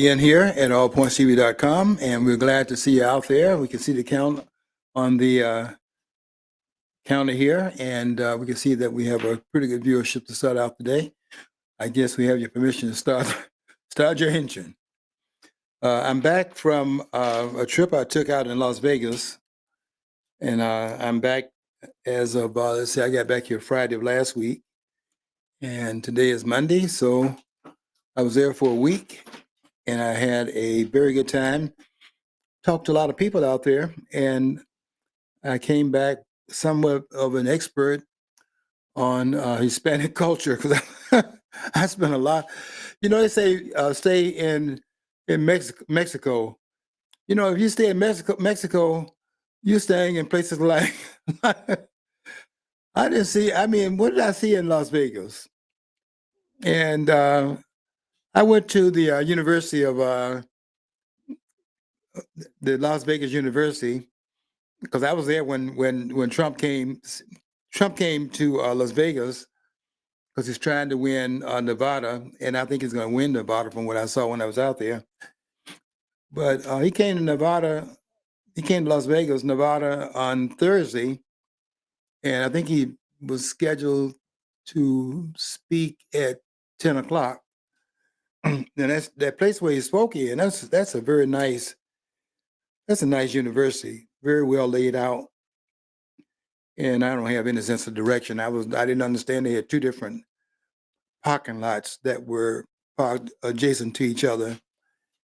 Ian here at allpointstv.com, and we're glad to see you out there. We can see the count on the counter here, and we can see that we have a pretty good viewership to start out today. I guess we have your permission to start your engine. I'm back from a trip I took out in Las Vegas, and I'm back as of, let's see, I got back here Friday of last week, and today is Monday, so I was there for a week, and I had a very good time. Talked to a lot of people out there, and I came back somewhat of an expert on Hispanic culture because I spent a lot. They say stay in Mexico. If you stay in Mexico, you're staying in places like I didn't see. I mean, what did I see in Las Vegas? And I went to the University of the Las Vegas University because I was there when Trump came. Trump came to Las Vegas because he's trying to win Nevada, and I think he's going to win Nevada from what I saw when I was out there. But he came to Nevada. He came to Las Vegas, Nevada, on Thursday, and I think he was scheduled to speak at 10 o'clock. And that's that place where he spoke in. That's a very nice. That's a nice university, very well laid out. And I don't have any sense of direction. I didn't understand they had two different parking lots that were parked adjacent to each other.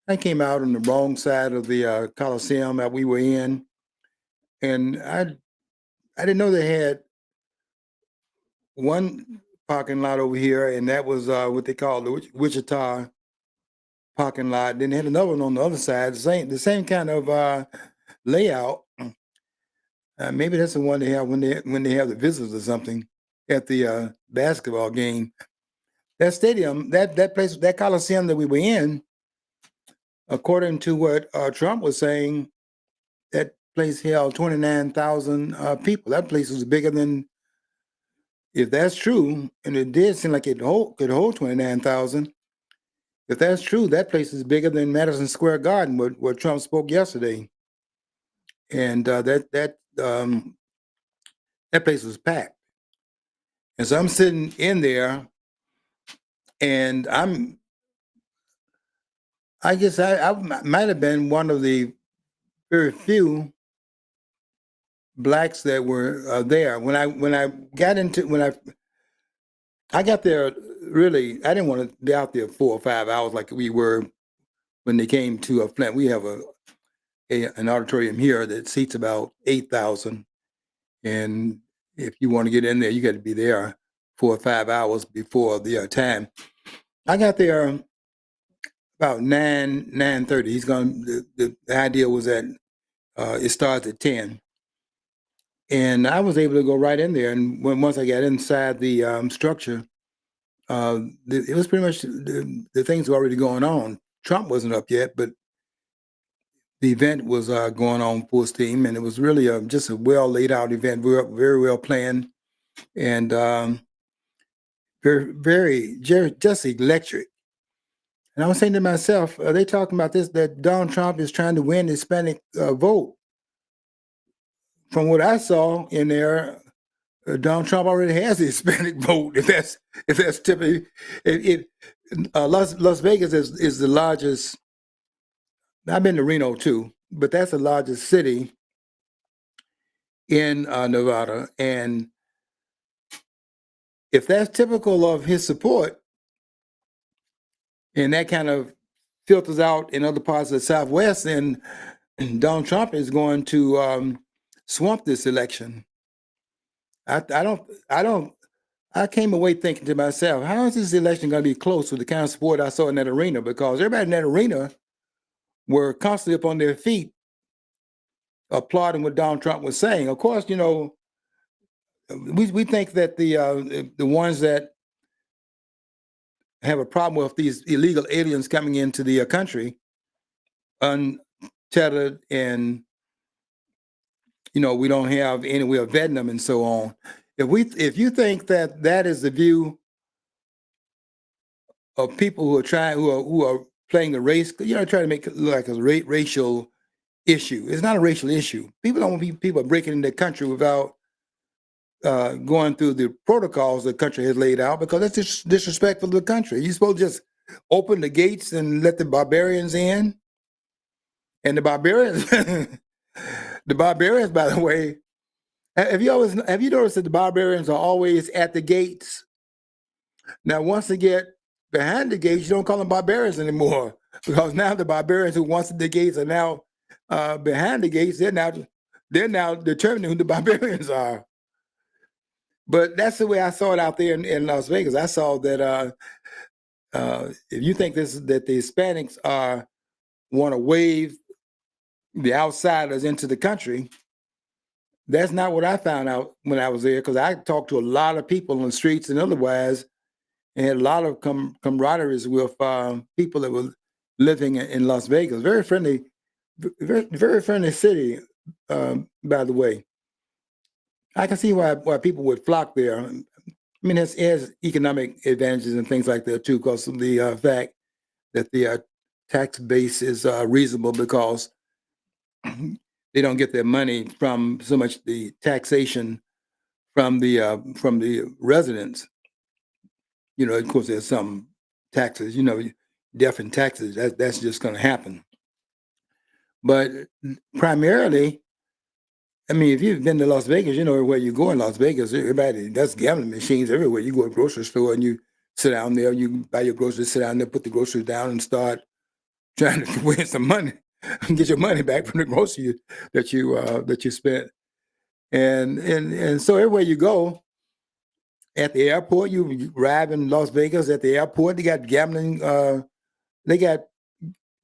I came out on the wrong side of the Coliseum that we were in, and I didn't know they had one parking lot over here, and that was what they call the Wichita parking lot. Then they had another one on the other side, the same kind of layout. Maybe that's the one they have when they have the visitors or something at the basketball game. That stadium, that place, that Coliseum that we were in, according to what Trump was saying, that place held 29,000 people. That place was bigger than, if that's true, and it did seem like it could hold 29,000. If that's true, that place is bigger than Madison Square Garden, where Trump spoke yesterday. And that place was packed. And so I'm sitting in there, and I guess I might have been one of the very few blacks that were there. When I got there, really, I didn't want to be out there 4 or 5 hours like we were when they came to Flint. We have an auditorium here that seats about 8,000, and if you want to get in there, you got to be there 4 or 5 hours before the time. I got there about 9:30. He's going. The idea was that it starts at 10, and I was able to go right in there. And once I got inside the structure, it was pretty much the things were already going on. Trump wasn't up yet, but the event was going on full steam, and it was really just a well laid out event, very well planned, and very just electric. And I was saying to myself, are they talking about this, that Donald Trump is trying to win the Hispanic vote? From what I saw in there, Donald Trump already has the Hispanic vote. If that's typically, Las Vegas is the largest. I've been to Reno too, but that's the largest city in Nevada, and if that's typical of his support, and that kind of filters out in other parts of the Southwest, then Donald Trump is going to swamp this election. I came away thinking to myself, how is this election going to be close with the kind of support I saw in that arena? Because everybody in that arena were constantly up on their feet applauding what Donald Trump was saying. Of course, we think that the ones that have a problem with these illegal aliens coming into the country, untethered, and we don't have any way of vetting them and so on. If you think that is the view of people who are playing the race, trying to make it look like a racial issue. It's not a racial issue. People don't want people breaking into the country without going through the protocols the country has laid out, because that's just disrespectful to the country. You're supposed to just open the gates and let the barbarians in. And the barbarians, by the way, have you noticed that the barbarians are always at the gates? Now, once they get behind the gates, you don't call them barbarians anymore, because now the barbarians who wants the gates are now behind the gates. They're now determining who the barbarians are. But that's the way I saw it out there in Las Vegas. I saw that if you think that the Hispanics want to wave the outsiders into the country, that's not what I found out when I was there, because I talked to a lot of people on the streets and otherwise, and had a lot of camaraderies with people that were living in Las Vegas. Very friendly, very friendly city, by the way. I can see why people would flock there. I mean, it has economic advantages and things like that too, because of the fact that the tax base is reasonable, because they don't get their money from so much the taxation from the residents. Of course, there's some taxes, death and taxes. That's just going to happen. But primarily, I mean, if you've been to Las Vegas, you know where you go in Las Vegas. Everybody, that's gambling machines everywhere. You go to a grocery store and you sit down there, you buy your groceries, sit down there, put the groceries down, and start trying to win some money and get your money back from the groceries that you spent. And so everywhere you go, at the airport, you arrive in Las Vegas at the airport, they got gambling. They got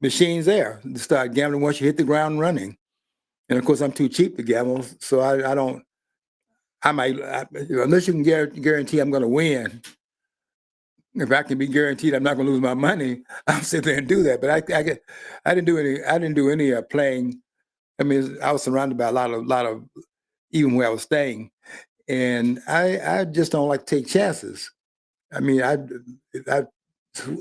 machines there to start gambling once you hit the ground running. And of course, I'm too cheap to gamble, so I don't. Unless you can guarantee I'm going to win. If I can be guaranteed I'm not going to lose my money, I'll sit there and do that. But I didn't do any playing. I mean, I was surrounded by a lot of even where I was staying, and I just don't like to take chances. I mean, I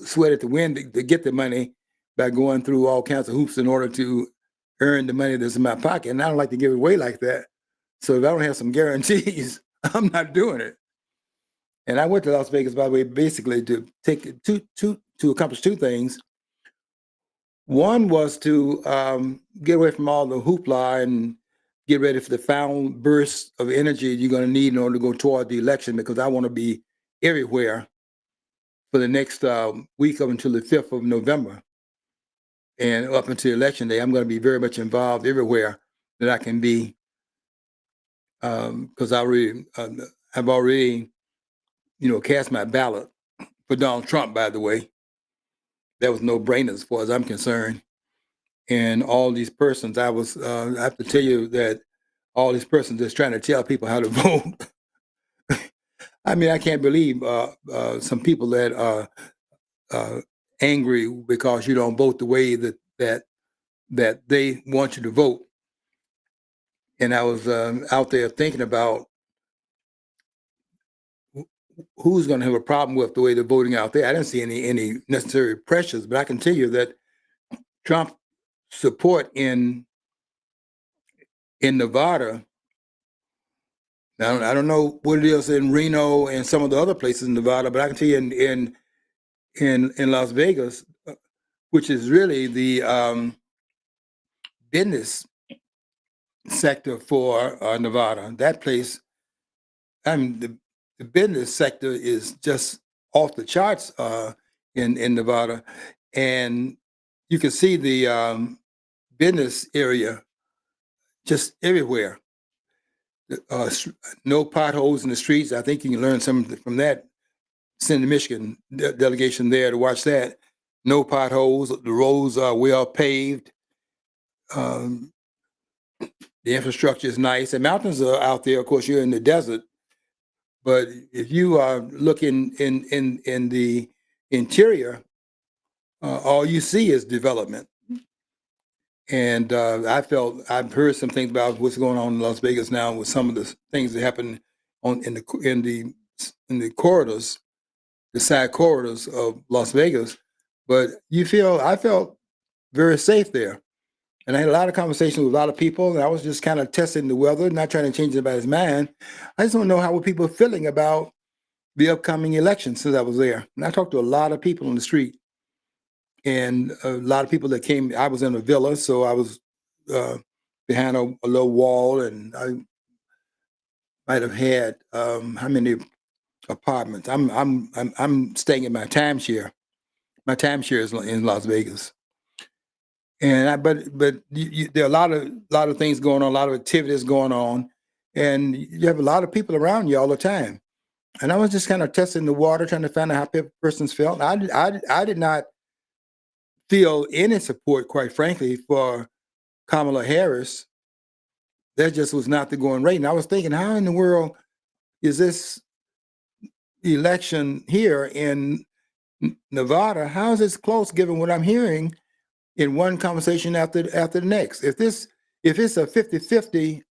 sweated to win to get the money by going through all kinds of hoops in order to earn the money that's in my pocket, and I don't like to give it away like that. So if I don't have some guarantees, I'm not doing it. And I went to Las Vegas, by the way, basically to accomplish two things. One was to get away from all the hoopla and get ready for the final burst of energy you're going to need in order to go toward the election, because I want to be everywhere for the next week up until the 5th of November. And up until election day, I'm going to be very much involved everywhere that I can be, because I've already, cast my ballot for Donald Trump, by the way. That was no brainer as far as I'm concerned. And all these persons, I have to tell you that all these persons just trying to tell people how to vote. I mean, I can't believe some people that are angry because you don't vote the way that they want you to vote. And I was out there thinking about who's going to have a problem with the way they're voting out there. I didn't see any necessary pressures, but I can tell you that Trump support in Nevada. Now, I don't know what it is in Reno and some of the other places in Nevada, but I can tell you in Las Vegas, which is really the business sector for Nevada. That place, I mean, the business sector is just off the charts in Nevada, and you can see the business area just everywhere. No potholes in the streets. I think you can learn something from that. Send the Michigan delegation there to watch that. No potholes. The roads are well paved. The infrastructure is nice. The mountains are out there. Of course, you're in the desert. But if you are looking in the interior, all you see is development. And I've heard some things about what's going on in Las Vegas now with some of the things that happen in the corridors, the side corridors of Las Vegas. But I felt very safe there. And I had a lot of conversations with a lot of people, and I was just kind of testing the weather, not trying to change anybody's mind. I just want to know how were people feeling about the upcoming election since I was there. And I talked to a lot of people on the street, and a lot of people that came. I was in a villa, so I was behind a low wall, and I might have had how many apartments? I'm staying in my timeshare. My timeshare is in Las Vegas. And there are a lot of things going on, a lot of activities going on, and you have a lot of people around you all the time. And I was just kind of testing the water, trying to find out how persons felt. I did not feel any support, quite frankly, for Kamala Harris. That just was not the going rate. And I was thinking, how in the world is this election here in Nevada? How is this close, given what I'm hearing in one conversation after the next? If it's a 50-50,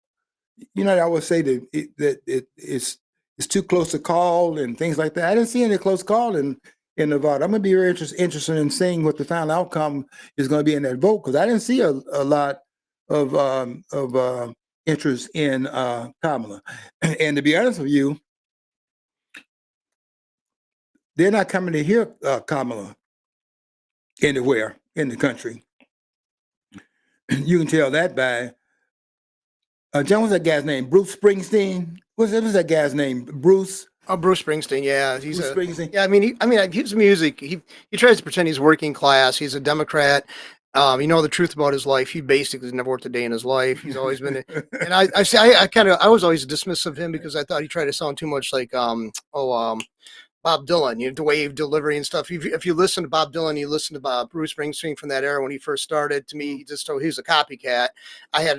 I would say that it's too close to call and things like that. I didn't see any close call in Nevada. I'm going to be very interested in seeing what the final outcome is going to be in that vote, because I didn't see a lot of interest in Kamala. And to be honest with you, they're not coming to hear Kamala anywhere in the country. You can tell that by John, what's that guy's name? Bruce Springsteen? What's that guy's name? Bruce? Oh, Bruce Springsteen, yeah, Bruce Springsteen. Yeah, I mean, his music. He tries to pretend he's working class. He's a Democrat. The truth about his life. He basically never worked a day in his life. He's always been, and I was always dismissive of him because I thought he tried to sound too much like Bob Dylan, the way of delivery and stuff. If you listen to Bob Dylan, you listen to Bruce Springsteen from that era when he first started. To me, he was a copycat. I had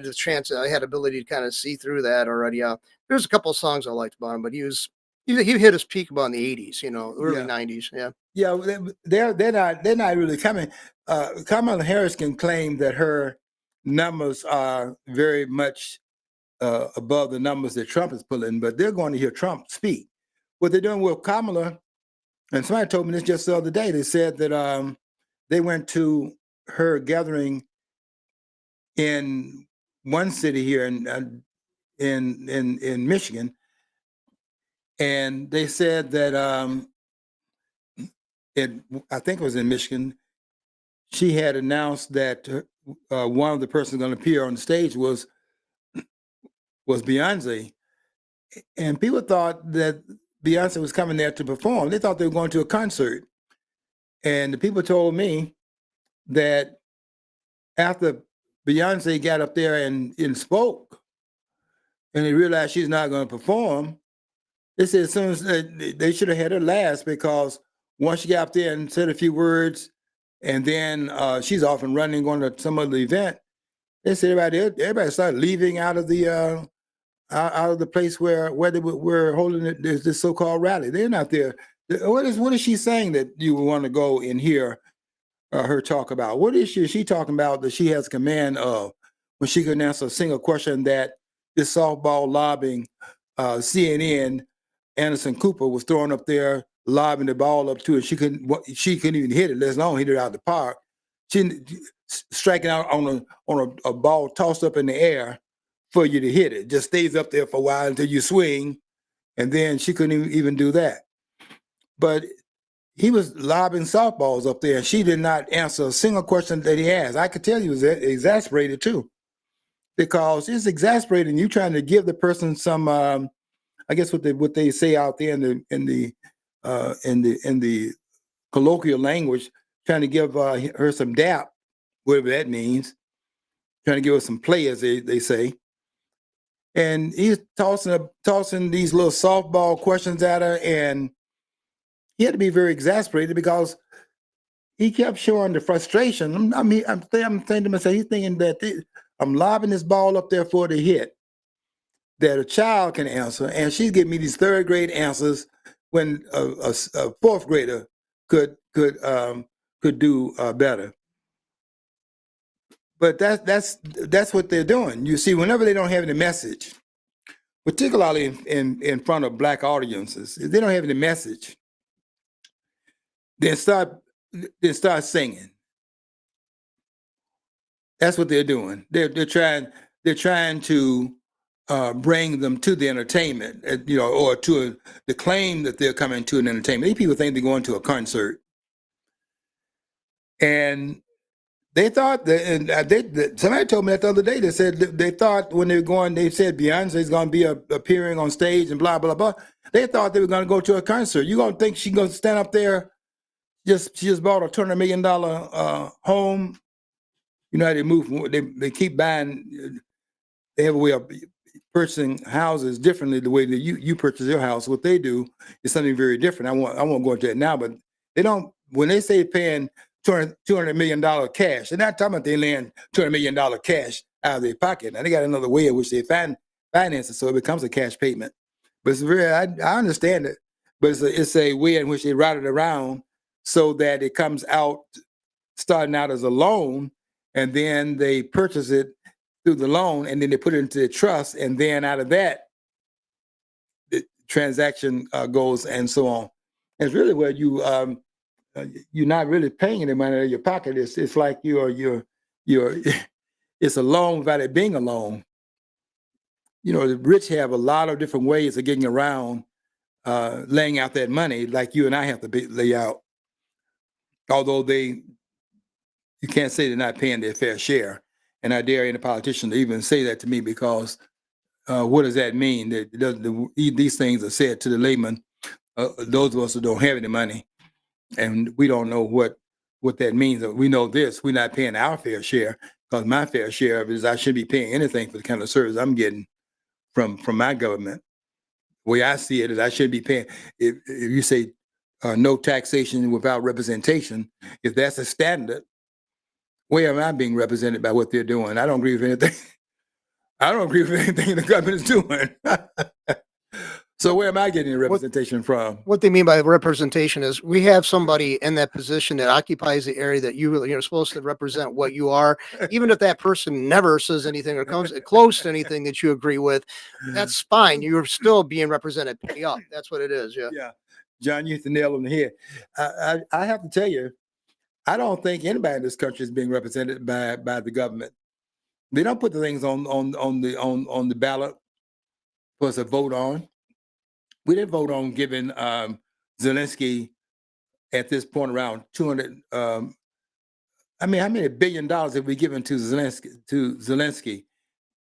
ability to kind of see through that already. There's a couple of songs I liked about him, but he hit his peak about in the 80s, early 90s. Yeah. Yeah, they're not really coming. Kamala Harris can claim that her numbers are very much above the numbers that Trump is pulling, but they're going to hear Trump speak. What they're doing with Kamala, and somebody told me this just the other day. They said that they went to her gathering in one city here in Michigan, and they said that I think it was in Michigan. She had announced that one of the persons going to appear on the stage was Beyonce, and people thought that Beyonce was coming there to perform. They thought they were going to a concert, and the people told me that after Beyonce got up there and spoke, and they realized she's not going to perform, they said as soon as they should have had her last, because once she got up there and said a few words, and then she's off and running, going to some other event. They said everybody started leaving out of the place where they were holding this so-called rally. They're not there. What is she saying that you want to go and hear her talk about? What is she talking about that she has command of, when she couldn't answer a single question that this softball lobbing CNN Anderson Cooper was throwing up there, lobbing the ball up to it. She couldn't even hit it, let alone hit it out of the park. She striking out on a ball tossed up in the air for you to hit it. Just stays up there for a while until you swing, and then she couldn't even do that. But he was lobbing softballs up there, and she did not answer a single question that he asked. I could tell he was exasperated too, because it's exasperating. You trying to give the person some, I guess what they say out there in the colloquial language, trying to give her some dap, whatever that means, trying to give her some play, as they say. And he's tossing these little softball questions at her, and he had to be very exasperated because he kept showing the frustration. I'm thinking to myself, he's thinking that I'm lobbing this ball up there for the hit that a child can answer, and she's giving me these third grade answers when a fourth grader could do better. But that's what they're doing. You see, whenever they don't have any message, particularly in front of Black audiences, if they don't have any message, then start then start singing. That's what they're doing. They're trying to bring them to the entertainment, or to the claim that they're coming to an entertainment. These people think they're going to a concert, and they thought that, and somebody told me that the other day. They said they thought when they were going, they said Beyonce's going to be appearing on stage and blah blah blah. They thought they were going to go to a concert. You gonna think she's going to stand up there? She just bought a $200 million home. You know how they move. They keep buying. They have a way of purchasing houses differently. The way that you purchase your house, what they do is something very different. I won't go into it now, but they don't. When they say paying $200 million cash, they're not talking about they land $200 million cash out of their pocket. Now they got another way in which they finance it, so it becomes a cash payment. But it's very. I understand it, but it's a way in which they route it around so that it comes out starting out as a loan, and then they purchase it through the loan, and then they put it into the trust, and then out of that, the transaction goes and so on. And it's really where you're not really paying any money out of your pocket. It's like you're it's a loan without it being a loan. The rich have a lot of different ways of getting around laying out that money, like you and I have to lay out. Although you can't say they're not paying their fair share. And I dare any politician to even say that to me, because what does that mean? These things are said to the layman, those of us who don't have any money, and we don't know what that means. We know this: we're not paying our fair share, because my fair share of it is I shouldn't be paying anything for the kind of service I'm getting from my government. The way I see it is I shouldn't be paying. If you say no taxation without representation, if that's a standard, where am I being represented by what they're doing? I don't agree with anything. I don't agree with anything the government is doing. So where am I getting the representation from? What they mean by representation is we have somebody in that position that occupies the area that you're supposed to represent what you are. Even if that person never says anything or comes close to anything that you agree with, that's fine. You're still being represented. Pay up. That's what it is. Yeah. Yeah. John, you hit the nail on the head. I have to tell you, I don't think anybody in this country is being represented by the government. They don't put the things on the ballot for us to vote on. We didn't vote on giving Zelensky at this point around 200. How many $1 billion have we given to Zelensky,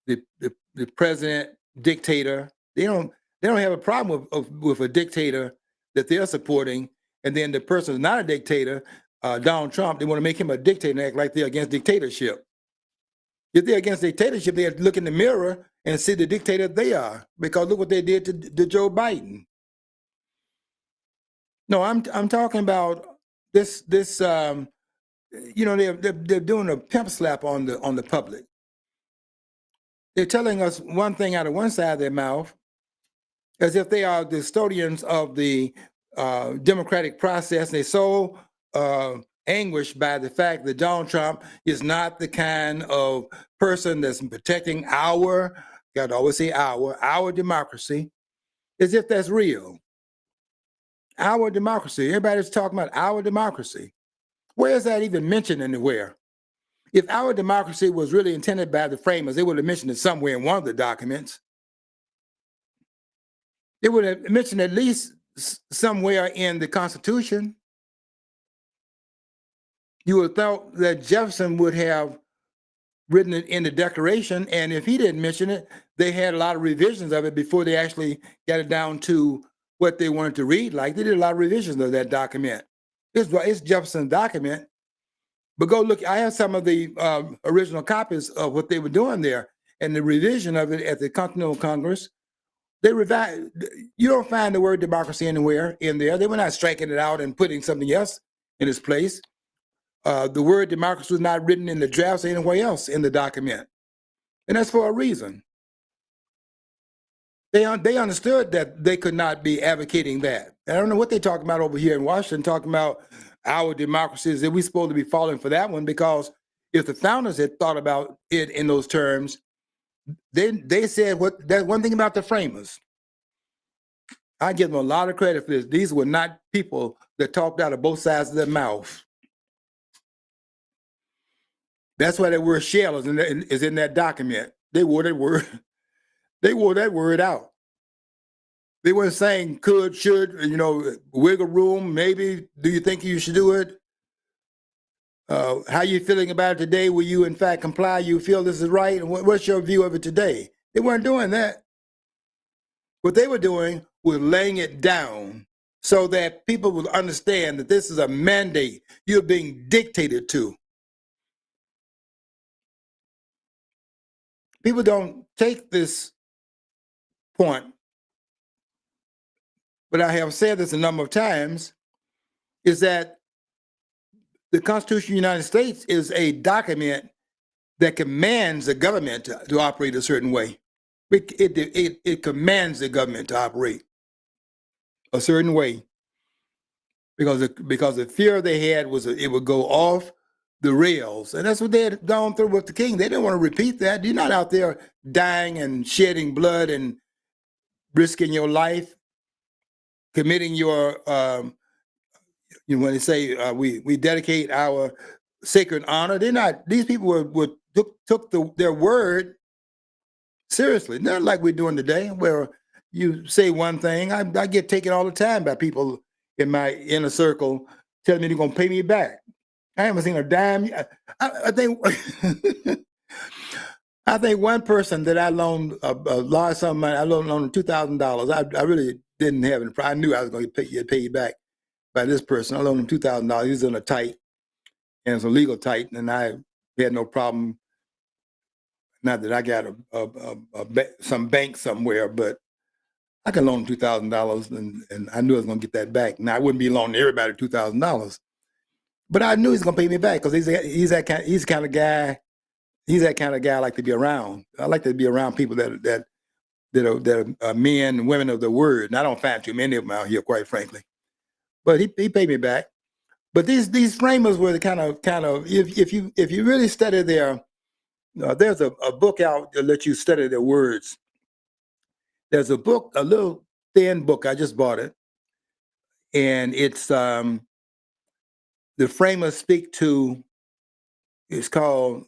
the president, dictator? They don't have a problem with a dictator that they're supporting, and then the person is not a dictator. Donald Trump, they want to make him a dictator and act like they're against dictatorship. If they're against dictatorship, they have to look in the mirror and see the dictator they are, because look what they did to Joe Biden. No, I'm talking about this. They're doing a pimp slap on the public. They're telling us one thing out of one side of their mouth, as if they are the custodians of the democratic process. They're so anguished by the fact that Donald Trump is not the kind of person that's protecting got to always say our democracy, as if that's real. Our democracy. Everybody's talking about our democracy. Where is that even mentioned anywhere? If our democracy was really intended by the framers, they would have mentioned it somewhere in one of the documents. They would have mentioned at least somewhere in the Constitution. You would have thought that Jefferson would have written it in the Declaration, and if he didn't mention it, they had a lot of revisions of it before they actually got it down to what they wanted to read like. They did a lot of revisions of that document. It's Jefferson's document, but go look. I have some of the original copies of what they were doing there, and the revision of it at the Continental Congress. They revised. You don't find the word democracy anywhere in there. They were not striking it out and putting something else in its place. The word democracy was not written in the drafts or anywhere else in the document. And that's for a reason. They understood that they could not be advocating that. I don't know what they're talking about over here in Washington, talking about our democracy, is that we're supposed to be falling for that one, because if the founders had thought about it in those terms, they said that one thing about the framers. I give them a lot of credit for this. These were not people that talked out of both sides of their mouth. That's why that word shall is in that document. They wore that word. They wore that word out. They weren't saying could, should, wiggle room, maybe. Do you think you should do it? How you feeling about it today? Will you in fact comply? You feel this is right? And what's your view of it today? They weren't doing that. What they were doing was laying it down so that people would understand that this is a mandate you're being dictated to. People don't take this point, but I have said this a number of times, is that the Constitution of the United States is a document that commands the government to operate a certain way. It commands the government to operate a certain way because the fear they had was it would go off the rails, and that's what they had gone through with the king. They didn't want to repeat that. You're not out there dying and shedding blood and risking your life, committing your when they say we dedicate our sacred honor. They're not. These people took their word seriously. Not like we're doing today, where you say one thing. I get taken all the time by people in my inner circle telling me they're going to pay me back. I haven't seen a dime. I think I think one person that I loaned a large sum of money, I loaned $2,000. I really didn't have it. I knew I was going to get paid back by this person. I loaned him $2,000. He was in a tight, and it's a legal tight, and I had no problem. Not that I got some bank somewhere, but I can loan him $2,000, and I knew I was going to get that back. Now I wouldn't be loaning everybody $2,000, but I knew he's going to pay me back because he's that kind of guy. He's that kind of guy I like to be around. I like to be around people that are men and women of the word. And I don't find too many of them out here, quite frankly. But he paid me back. But these framers were the kind of if you really study there's a book out that lets you study their words. There's a book, a little thin book. I just bought it, and it's the framers speak to. It's called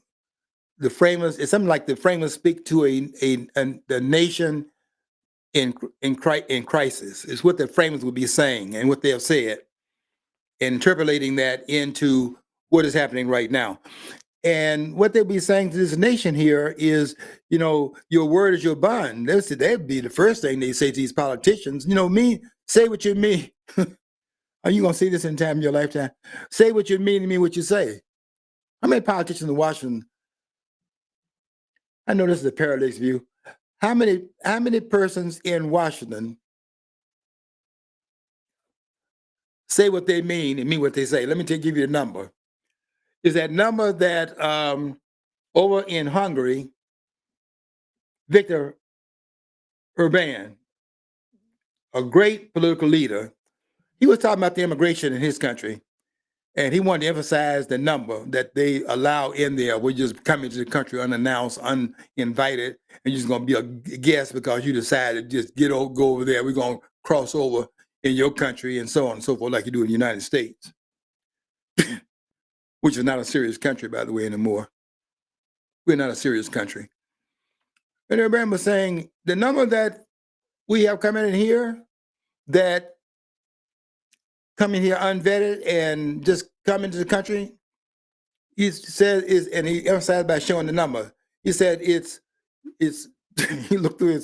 the framers. It's something like the framers speak to a nation in crisis. It's what the framers would be saying and what they have said, and interpolating that into what is happening right now. And what they'll be saying to this nation here is, your word is your bond. That'd be the first thing they say to these politicians. Say what you mean. Are you going to see this in time in your lifetime? Say what you mean and mean what you say. How many politicians in Washington? I know this is a Parallax view. How many persons in Washington say what they mean and mean what they say? Let me give you a number. Is that number that over in Hungary, Viktor Orban, a great political leader, he was talking about the immigration in his country, and he wanted to emphasize the number that they allow in there. We're just coming to the country unannounced, uninvited, and you're just going to be a guest because you decided to just go over there. We're going to cross over in your country and so on and so forth, like you do in the United States, which is not a serious country, by the way, anymore. We're not a serious country. And everybody was saying the number that we have coming in here that come in here unvetted and just come into the country, he said and he emphasized by showing the number. He said it's he looked through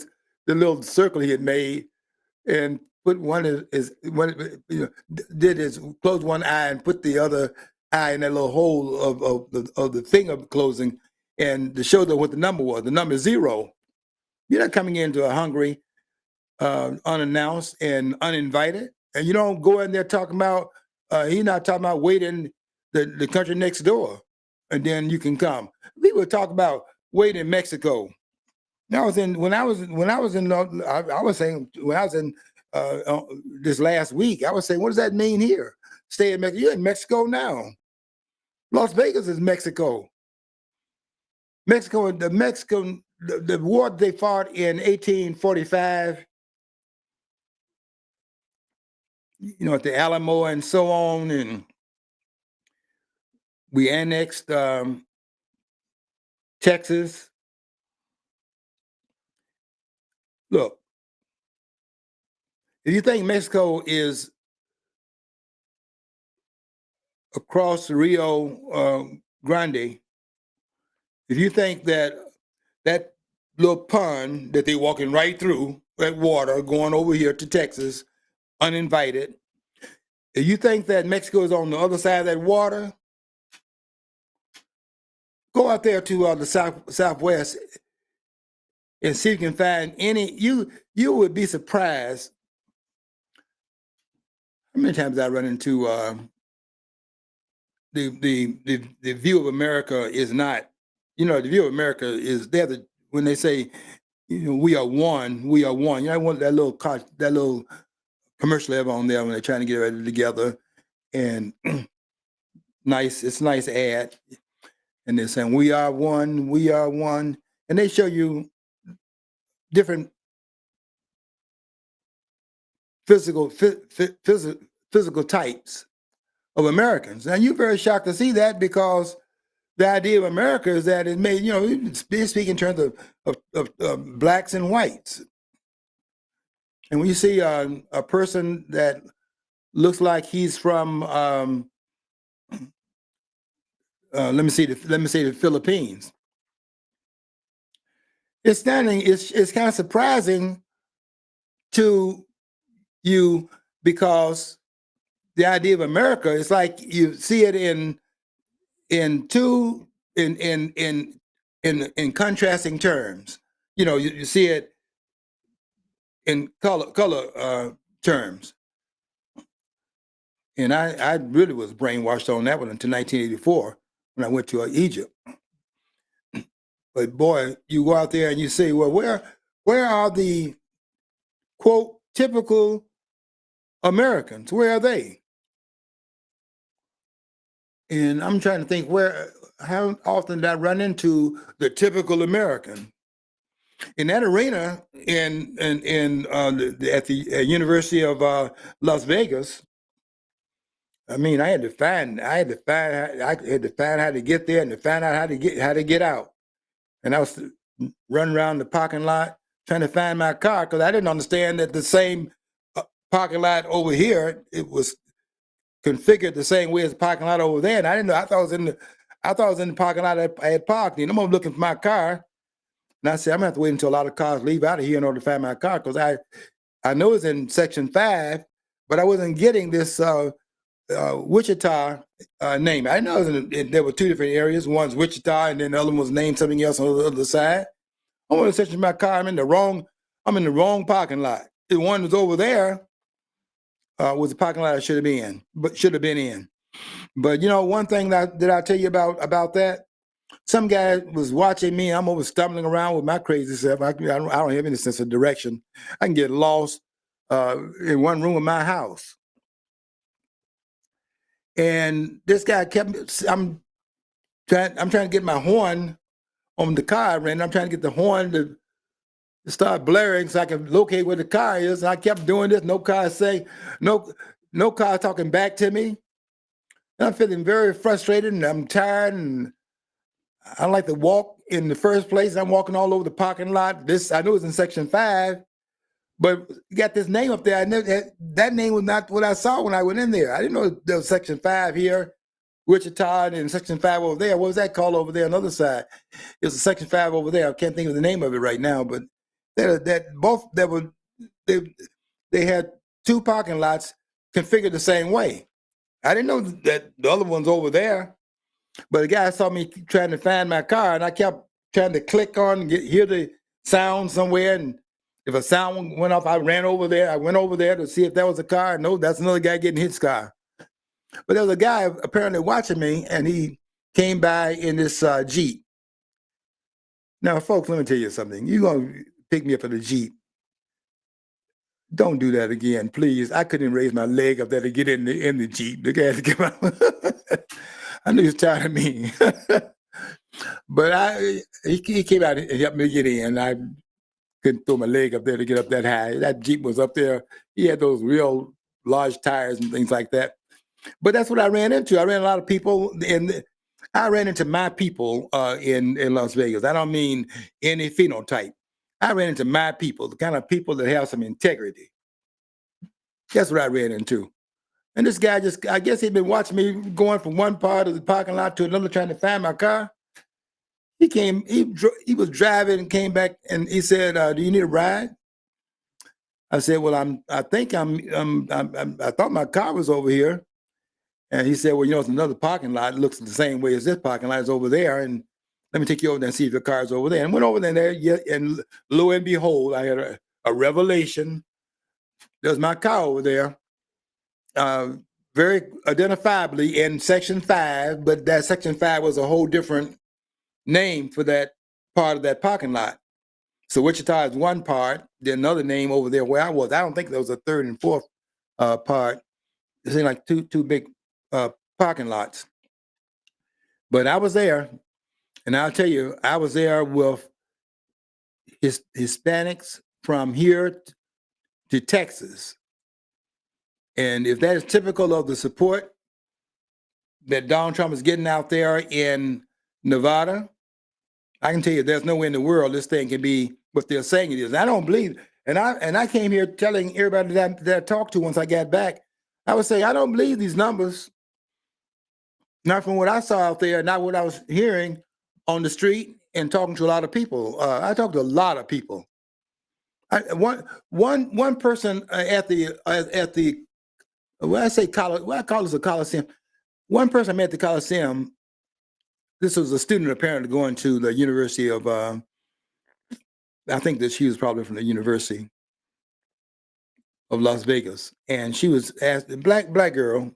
the little circle he had made and put did his close one eye and put the other eye in that little hole of the finger closing, and to show them what the number was. The number is 0. You're not coming into a Hungary unannounced and uninvited, and you don't go in there talking about. He's not talking about waiting the country next door, and then you can come. People talk about waiting in Mexico. I was in this last week. I was saying, what does that mean here? Stay in Mexico. You're in Mexico now. Las Vegas is Mexico. The war they fought in 1845, at the Alamo and so on, and we annexed Texas. Look, if you think Mexico is across the Rio Grande, if you think that that little pond that they're walking right through, that water going over here to Texas, uninvited, if you think that Mexico is on the other side of that water, go out there to the southwest and see if you can find any. You would be surprised how many times I run into the view of America is not. The view of America is when they say, we are one, we are one. I want that little commercial they have on there when they're trying to get everybody together, and it's a nice ad, and they're saying we are one, and they show you different physical types of Americans. Now you're very shocked to see that, because the idea of America is that it may, speak in terms of blacks and whites. And when you see a person that looks like he's from, let me say the Philippines, it's kind of surprising to you, because the idea of America is like you see it in contrasting terms. You see it in color terms. And I really was brainwashed on that one until 1984 when I went to Egypt. But boy, you go out there and you say, well, where are the, quote, typical Americans? Where are they? And I'm trying to think how often did I run into the typical American? In that arena at the University of Las Vegas, I mean, I had to find how to get there and to find out how to get out. And I was running around the parking lot trying to find my car, because I didn't understand that the same parking lot over here, it was configured the same way as the parking lot over there. And I didn't know. I thought it was in the parking lot I had parked in. I'm looking for my car, and I said, I'm gonna have to wait until a lot of cars leave out of here in order to find my car, because I know it's in section 5, but I wasn't getting this Wichita name. I know there were 2 different areas. One's Wichita, and then the other one was named something else on the other side. I want to section my car. I'm in the wrong parking lot. The one that's over there was the parking lot I should have been in. But one thing that I tell you about that, some guy was watching me. I'm over stumbling around with my crazy self. I don't have any sense of direction. I can get lost in one room of my house. And this guy I'm trying to get my horn on the car, and I'm trying to get the horn to start blaring so I can locate where the car is. And I kept doing this. No car talking back to me. And I'm feeling very frustrated, and I'm tired, and I don't like to walk in the first place. I'm walking all over the parking lot. I knew it was in section 5, but you got this name up there. I knew that name was not what I saw when I went in there. I didn't know there was section 5 here, Wichita, and section 5 over there. What was that called over there on the other side? It was a section 5 over there. I can't think of the name of it right now, but they had 2 parking lots configured the same way. I didn't know that the other one's over there, but the guy saw me trying to find my car, and I kept trying to click on and hear the sound somewhere. And if a sound went off, I ran over there. I went over there to see if that was a car. No, that's another guy getting his car. But there was a guy apparently watching me, and he came by in this Jeep. Now, folks, let me tell you something. You're going to pick me up in a Jeep. Don't do that again, please. I couldn't raise my leg up there to get in the Jeep. The guy had to come out. I knew he was tired of me. But he came out and helped me get in. I couldn't throw my leg up there to get up that high. That Jeep was up there. He had those real large tires and things like that. But that's what I ran into. I ran a lot of people, and I ran into my people in Las Vegas. I don't mean any phenotype. I ran into my people, the kind of people that have some integrity. That's what I ran into. And this guy just, I guess he'd been watching me going from one part of the parking lot to another trying to find my car. He was driving and came back and he said, do you need a ride? I said, well, I thought my car was over here. And he said, well, it's another parking lot. It looks the same way as this parking lot is over there. And let me take you over there and see if your car's over there. And went over there, and lo and behold, I had a revelation. There's my car over there, very identifiably in Section 5, but that Section 5 was a whole different name for that part of that parking lot. So Wichita is one part, then another name over there where I was. I don't think there was a third and fourth part. It seemed like two big parking lots. But I was there, and I'll tell you, I was there with Hispanics from here to Texas. And if that is typical of the support that Donald Trump is getting out there in Nevada, I can tell you there's nowhere in the world this thing can be what they're saying it is. And I don't believe, and I came here telling everybody that I talked to once I got back, I would say, I don't believe these numbers. Not from what I saw out there, not what I was hearing on the street and talking to a lot of people. I talked to a lot of people. One person at the when I say college, what I call this a coliseum. One person I met at the Coliseum. This was a student apparently going to the University of. I think that she was probably from the University of Las Vegas, and she was asked, a black girl,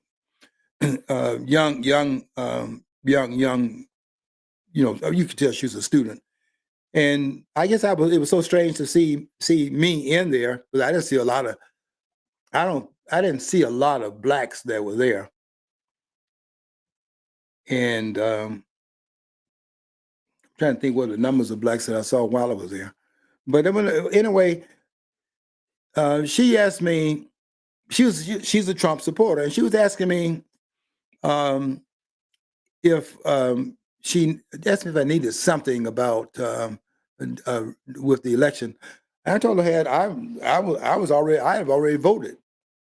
young, you could tell she was a student. And I guess it was so strange to see me in there, because I didn't see a lot of, I didn't see a lot of blacks that were there. And I'm trying to think what the numbers of blacks that I saw while I was there. But anyway, she asked me, she's a Trump supporter, and she was asking me if she asked me if I needed something about with the election. And I told her I have already voted.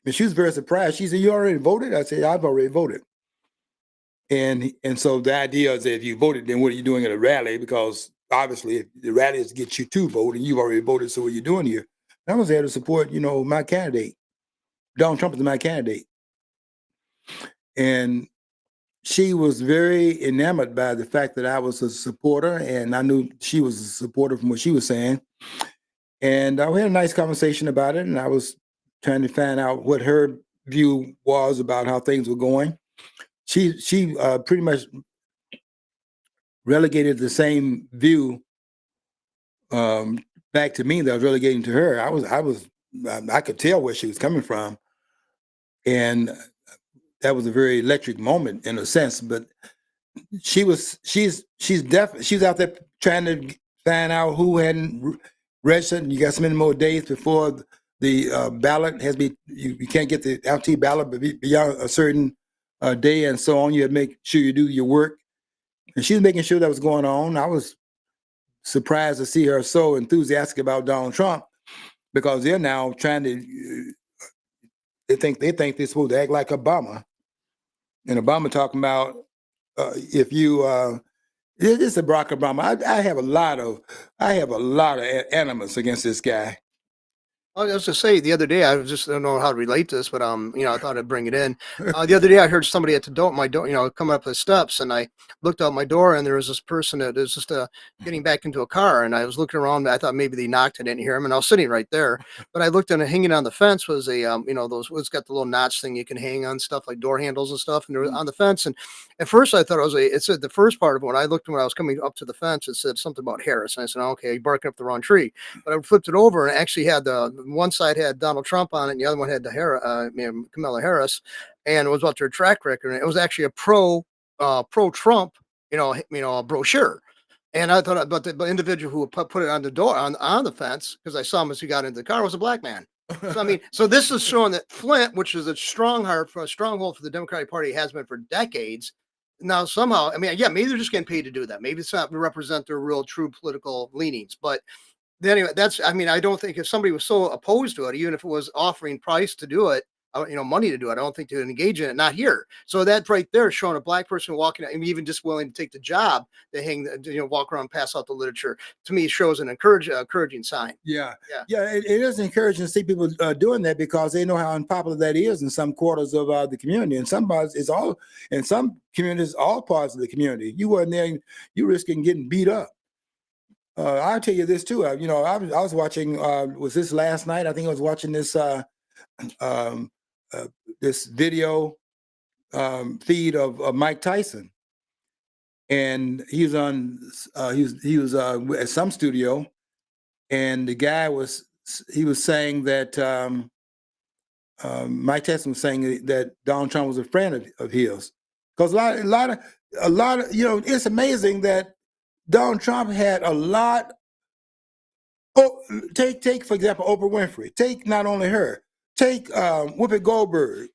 And she was very surprised. She said, "You already voted?" I said, "I've already voted." And so the idea is that if you voted, then what are you doing at a rally? Because obviously, if the rally is to get you to vote, and you've already voted, so what are you doing here? And I was there to support, my candidate. Donald Trump is my candidate. And she was very enamored by the fact that I was a supporter, and I knew she was a supporter from what she was saying. And we had a nice conversation about it, and I was trying to find out what her view was about how things were going. She pretty much relegated the same view back to me that I was relegating to her. I could tell where she was coming from, and that was a very electric moment in a sense. But she's out there trying to find out who hadn't registered. You got so many more days before the ballot has been. You can't get the absentee ballot beyond a certain day, and so on. You have to make sure you do your work. And she's making sure that was going on. I was surprised to see her so enthusiastic about Donald Trump, because they're now trying to. They think they're supposed to act like Obama, and Obama talking about if you. This is Barack Obama. I have a lot of animus against this guy. I was to say the other day, I don't know how to relate to this, but I thought I'd bring it in. The other day, I heard somebody at my door, coming up the steps, and I looked out my door, and there was this person that was just getting back into a car, and I was looking around. I thought maybe they knocked, I didn't hear him, and I was sitting right there. But I looked, and hanging on the fence was it's got the little notch thing you can hang on stuff like door handles and stuff, and there was on the fence. And at first, I thought it said the first part of it. When I looked, when I was coming up to the fence, it said something about Harris, and I said, okay, you're barking up the wrong tree. But I flipped it over, and it actually had one side had Donald Trump on it, and the other one had Kamala Harris, and it was about their track record. And it was actually a pro-Trump, brochure. And I thought, but the individual who put it on the door on the fence, because I saw him as he got into the car, was a black man. So so this is showing that Flint, which is a stronghold for the Democratic Party, has been for decades, now somehow, I mean, yeah, maybe they're just getting paid to do that. Maybe it's not to represent their real true political leanings. But anyway, that's, I mean, I don't think if somebody was so opposed to it, even if it was offering price to do it, money to do it, I don't think they would engage in it. Not here. So that right there, showing a black person walking, I mean, even just willing to take the job to hang, walk around, pass out the literature, to me shows an encouraging sign. Yeah, Yeah. yeah, it is encouraging to see people doing that because they know how unpopular that is in some quarters of the community. And some parts, it's all in some communities, all parts of the community. You weren't there, you risking getting beat up. I'll tell you this too. I was watching. Was this last night? I think I was watching this um, this video feed of Mike Tyson, and he was on. He was at some studio, and the guy was saying that Mike Tyson was saying that Donald Trump was a friend of his, because a lot of it's amazing that Donald Trump had a lot. Oh, take for example Oprah Winfrey. Take not only her. Take Whoopi Goldberg.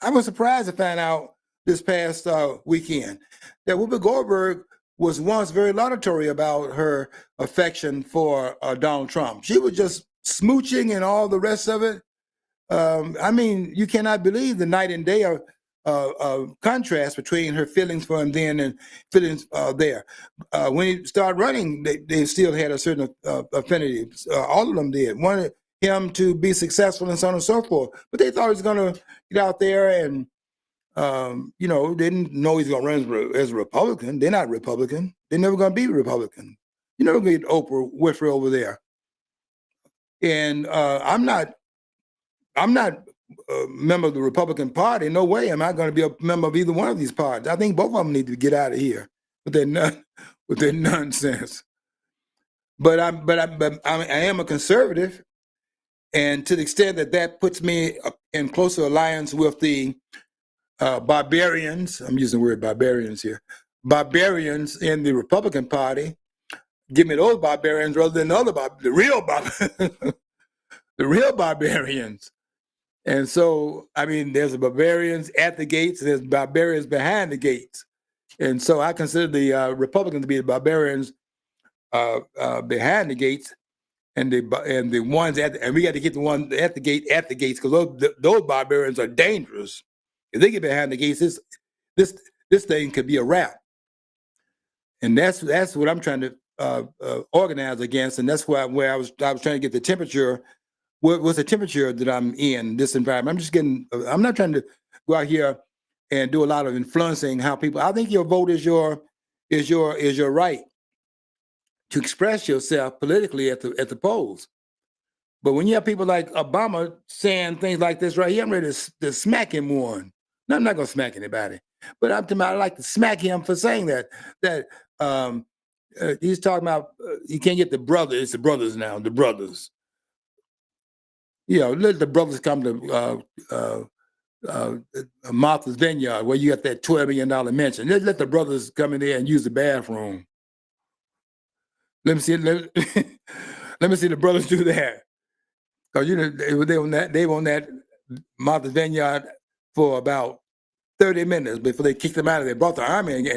I was surprised to find out this past weekend that Whoopi Goldberg was once very laudatory about her affection for Donald Trump. She was just smooching and all the rest of it. I mean, you cannot believe the night and day contrast between her feelings for him then and feelings there. When he started running, they still had a certain affinity. All of them did. Wanted him to be successful and so on and so forth. But they thought he was going to get out there and, didn't know he's going to run as a Republican. They're not Republican. They're never going to be Republican. You're never going to get Oprah Winfrey over there. And I'm not a member of the Republican Party. No way am I going to be a member of either one of these parties. I think both of them need to get out of here with their nonsense. But I am a conservative, and to the extent that puts me in closer alliance with the barbarians. I'm using the word barbarians here. Barbarians in the Republican Party. Give me those barbarians rather than the real barbarians. And so, I mean, there's barbarians at the gates, and there's barbarians behind the gates. And so I consider the Republicans to be the barbarians behind the gates, and the ones and we got to get the ones at the gates, because those barbarians are dangerous. If they get behind the gates, this thing could be a wrap. And that's what I'm trying to organize against, and that's where I was trying to get the temperature. What's the temperature that I'm in this environment? I'm not trying to go out here and do a lot of influencing how people. I think your vote is your right to express yourself politically at the polls. But when you have people like Obama saying things like this right here, I'm ready to smack him one. No, I'm not going to smack anybody, but I like to smack him for saying that he's talking about you can't get the brothers. It's the brothers now, the brothers. Let the brothers come to Martha's Vineyard, where you got that $12 million mansion. Let the brothers come in there and use the bathroom. Let me see. Let me see the brothers do that. Because they on that Martha's Vineyard for about 30 minutes before they kicked them out of there. Brought the army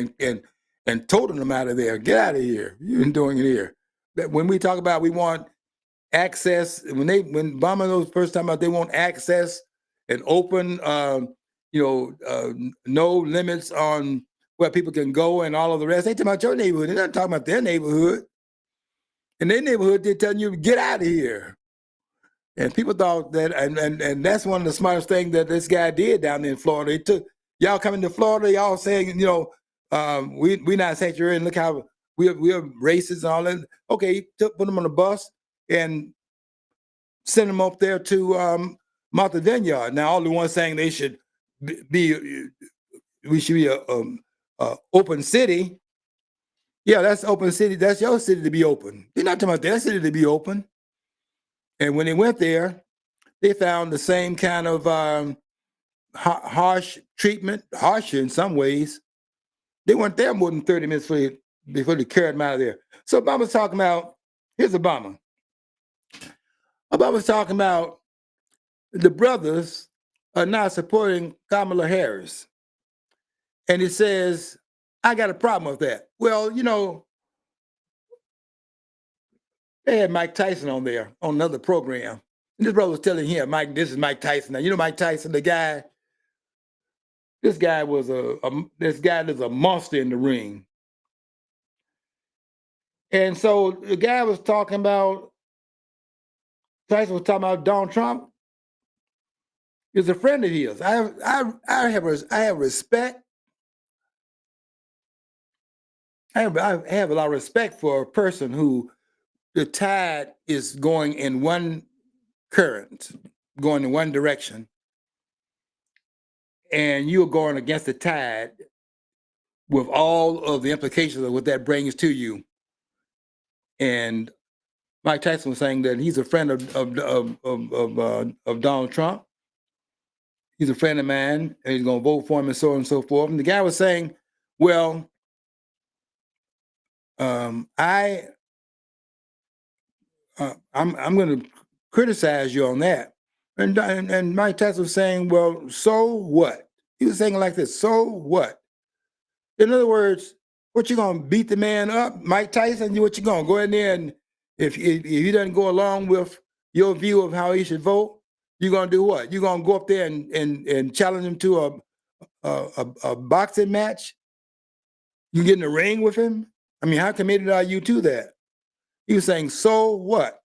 and told them out of there. Get out of here. You've been doing it here. When we talk about we want access, when Obama those first time out, they want access and open, no limits on where people can go and all of the rest. They talking about your neighborhood. They're not talking about their neighborhood. In their neighborhood, they're telling you get out of here. And people thought that, and that's one of the smartest things that this guy did down there in Florida. He took y'all coming to Florida, y'all saying, we not sanctuary, and look how we're racist and all that. Okay, put them on the bus and send them up there to Martha Vineyard. Now, all the ones saying we should be a open city. Yeah, that's open city. That's your city to be open. They're not talking about their city to be open. And when they went there, they found the same kind of harsh treatment, harsher in some ways. They weren't there more than 30 minutes before they carried them out of there. So Obama's talking about, here's Obama. Obama's talking about the brothers are not supporting Kamala Harris. And it says, I got a problem with that. Well, you know, they had Mike Tyson on there on another program. And this brother was telling him, Mike, this is Mike Tyson. Now, you know Mike Tyson, the guy, this guy was this guy is a monster in the ring. And so the guy was talking about, Tyson was talking about Donald Trump is a friend of his. I have respect. I have a lot of respect for a person who the tide is going in one current, going in one direction, and you're going against the tide with all of the implications of what that brings to you. And Mike Tyson was saying that he's a friend of Donald Trump. He's a friend of mine, and he's going to vote for him, and so on and so forth. And the guy was saying, "Well, I'm going to criticize you on that." And Mike Tyson was saying, "Well, so what?" He was saying it like this: "So what?" In other words, what you gonna beat the man up, Mike Tyson? What you gonna go in there and if he doesn't go along with your view of how he should vote, you're gonna do what? You're gonna go up there and challenge him to a boxing match? You get in the ring with him? I mean, how committed are you to that? He was saying, "So what?"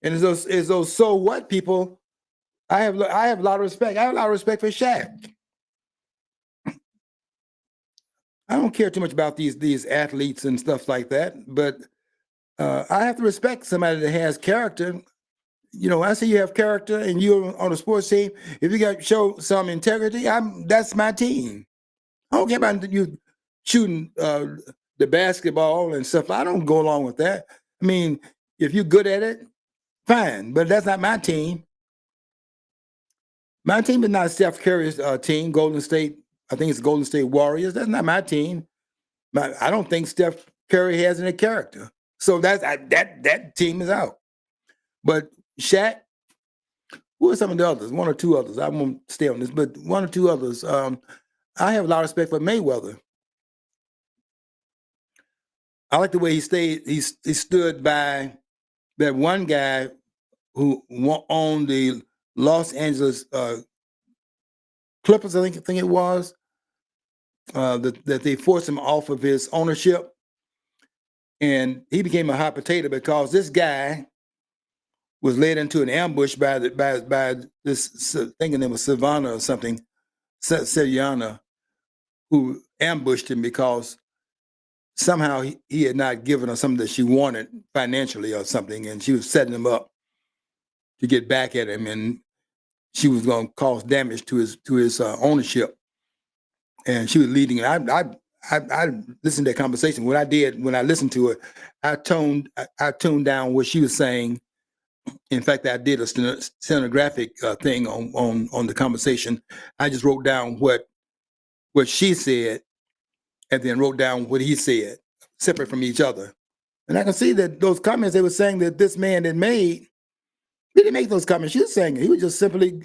And it's those so what people. I have a lot of respect. I have a lot of respect for Shaq. I don't care too much about these athletes and stuff like that, but I have to respect somebody that has character. You know, I say you have character and you're on a sports team. If you got to show some integrity, that's my team. I don't care about you shooting the basketball and stuff. I don't go along with that. I mean, if you're good at it, fine, but that's not my team. My team is not Steph Curry's team, Golden State. I think it's Golden State Warriors. That's not my team. I don't think Steph Curry has any character. So that team is out. But Shaq, who are some of the others? One or two others. I won't stay on this, but one or two others. I have a lot of respect for Mayweather. I like the way he stayed. He stood by that one guy who owned the Los Angeles Clippers. I think it was that they forced him off of his ownership, and he became a hot potato because this guy was led into an ambush by this thinking name was Savannah or something, Savannah, who ambushed him because somehow he had not given her something that she wanted financially or something, and she was setting him up to get back at him, and she was going to cause damage to his ownership, and she was leading it. I listened to that conversation. When I listened to it, I tuned down what she was saying. In fact, I did a stenographic thing on the conversation. I just wrote down what she said, and then wrote down what he said, separate from each other. And I can see that those comments they were saying that this man had made, he didn't make those comments. She was saying it. He was just simply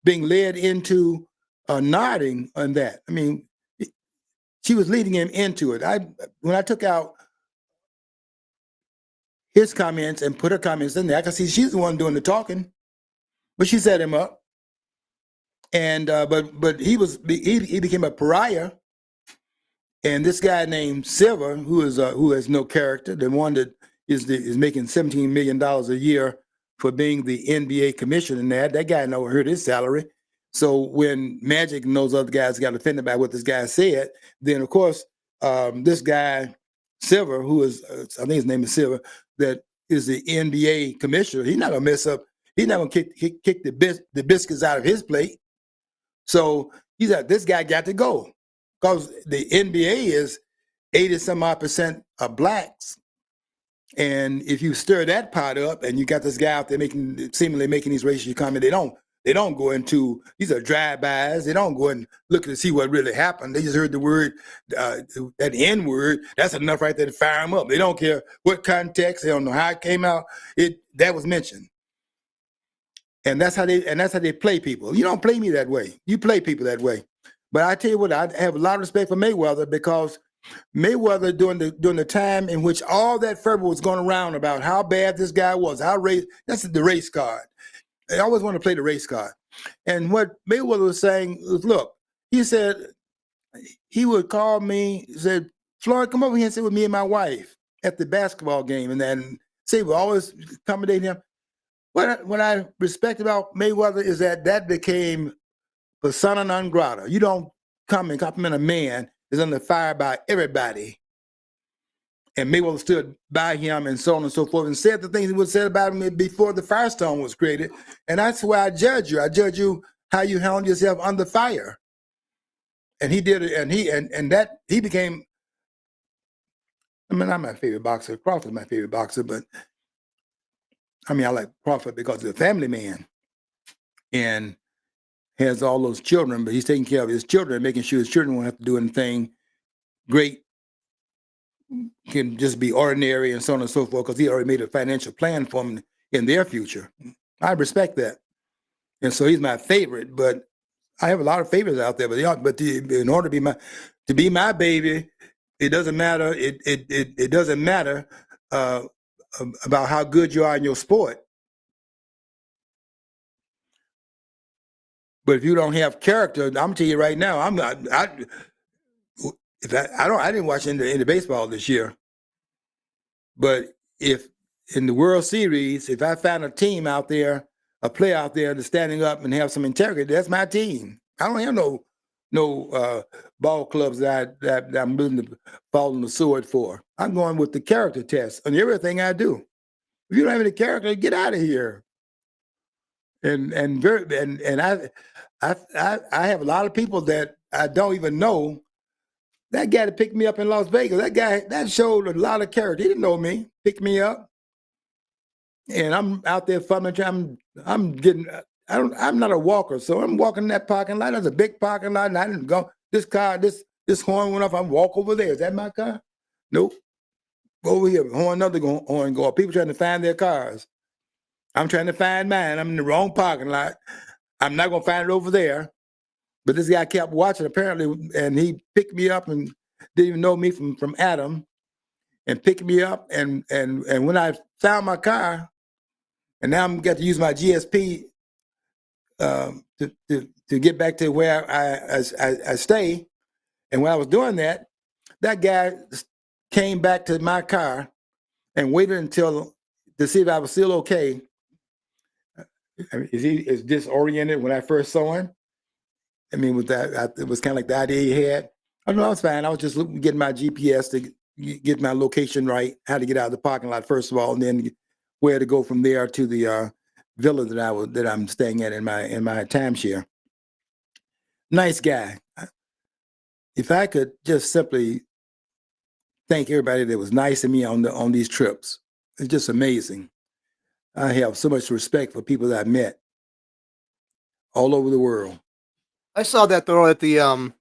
being led into nodding on that. I mean, she was leading him into it. When I took out his comments and put her comments in there, I can see she's the one doing the talking, but she set him up. And but he became a pariah. And this guy named Silver, who has no character, the one that is making $17 million a year for being the NBA commissioner, and that guy never heard his salary. So when Magic and those other guys got offended by what this guy said, then of course this guy Silver, who is I think his name is Silver, that is the NBA commissioner, he's not gonna mess up. He's not gonna kick the biscuits out of his plate. So this guy got to go because the NBA is 80 some odd percent of blacks. And if you stir that pot up and you got this guy out there seemingly making these racial comments, they don't go into, these are drive-bys. They don't go and look to see what really happened. They just heard the word, that N word. That's enough right there to fire them up. They don't care what context. They don't know how it came out. That was mentioned. And that's how they play people. You don't play me that way. You play people that way. But I tell you what, I have a lot of respect for Mayweather because Mayweather during the time in which all that fervor was going around about how bad this guy was, that's the race card. I always want to play the race card. And what Mayweather was saying was, look, he said he would call me, said, Floyd, come over here and sit with me and my wife at the basketball game, and then say we always accommodate him. What I respect about Mayweather is that became persona non grata. You don't come and compliment a man is under fire by everybody. And Mayweather stood by him and so on and so forth and said the things he would say about him before the Firestone was created. And that's why I judge you. I judge you how you handle yourself under fire. And he did it, and that he became, I mean, I'm my favorite boxer. Crawford's my favorite boxer, but I mean, I like Crawford because he's a family man and has all those children, but he's taking care of his children, making sure his children won't have to do anything great, can just be ordinary and so on and so forth, because he already made a financial plan for them in their future. I respect that. And so he's my favorite, but I have a lot of favorites out there, but in order to be my baby, it doesn't matter. It doesn't matter about how good you are in your sport. But if you don't have character, I'm gonna tell you right now, I didn't watch any baseball this year. But if in the World Series, if I find a team out there, a player out there that's standing up and have some integrity, that's my team. I don't have no ball clubs that I'm willing to fall on the sword for. I'm going with the character test on everything I do. If you don't have any character, get out of here. And I have a lot of people that I don't even know. That guy that picked me up in Las Vegas, that showed a lot of character. He didn't know me, picked me up, and I'm out there fumbling. I'm not a walker, so I'm walking in that parking lot. There's a big parking lot, and I didn't go. This horn went off. I walk over there. Is that my car? Nope. Over here, another horn go off. People trying to find their cars. I'm trying to find mine. I'm in the wrong parking lot. I'm not gonna find it over there. But this guy kept watching apparently, and he picked me up and didn't even know me from Adam, and picked me up. And when I found my car, and now I'm got to use my GSP to get back to where I stay. And when I was doing that, that guy came back to my car and waited to see if I was still okay. I mean, is disoriented when I first saw him? I mean, with that, it was kind of like the idea he had. Oh, no, I was fine. I was just getting my GPS to get my location right, how to get out of the parking lot, first of all, and then where to go from there to the villa that I'm staying at in my timeshare. Nice guy. If I could just simply thank everybody that was nice to me on these trips, it's just amazing. I have so much respect for people that I met all over the world. I saw that though at the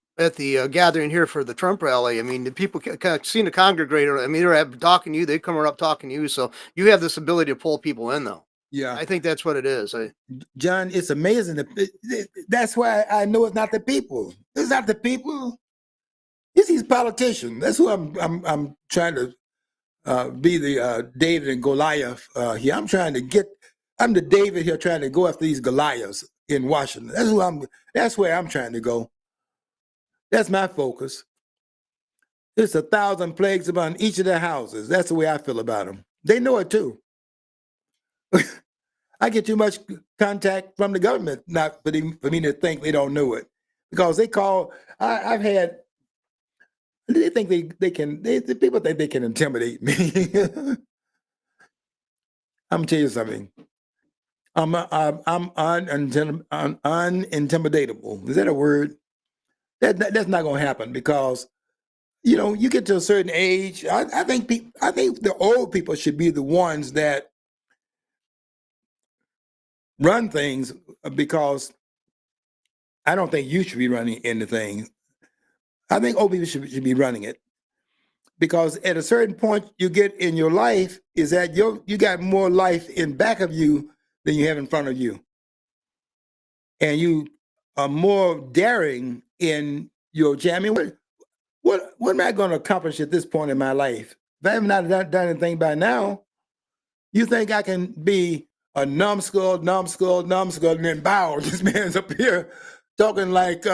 gathering here for the Trump rally. I mean, the people kind of seem to congregate. I mean, they're talking to you. They come up talking to you. So you have this ability to pull people in, though. Yeah, I think that's what it is. John, it's amazing. That's why I know it's not the people. It's not the people. It's these politicians. That's who I'm trying to be the David and Goliath here. I'm the David here trying to go after these Goliaths in Washington. That's where I'm trying to go. That's my focus. There's 1,000 plagues upon each of their houses. That's the way I feel about them. They know it too. I get too much contact from the government not for me to think they don't know it, because they call. I've had. They think the people think they can intimidate me. I'm gonna tell you something. I'm unintimidatable. Is that a word? That's not gonna happen, because you get to a certain age. I think the old people should be the ones that run things, because I don't think you should be running anything. I think old people should be running it, because at a certain point you get in your life is that you got more life in back of you than you have in front of you, and you are more daring in your jam. I mean, what am I going to accomplish at this point in my life? If I have not done anything by now, you think I can be a numbskull, and then bow, this man's up here talking like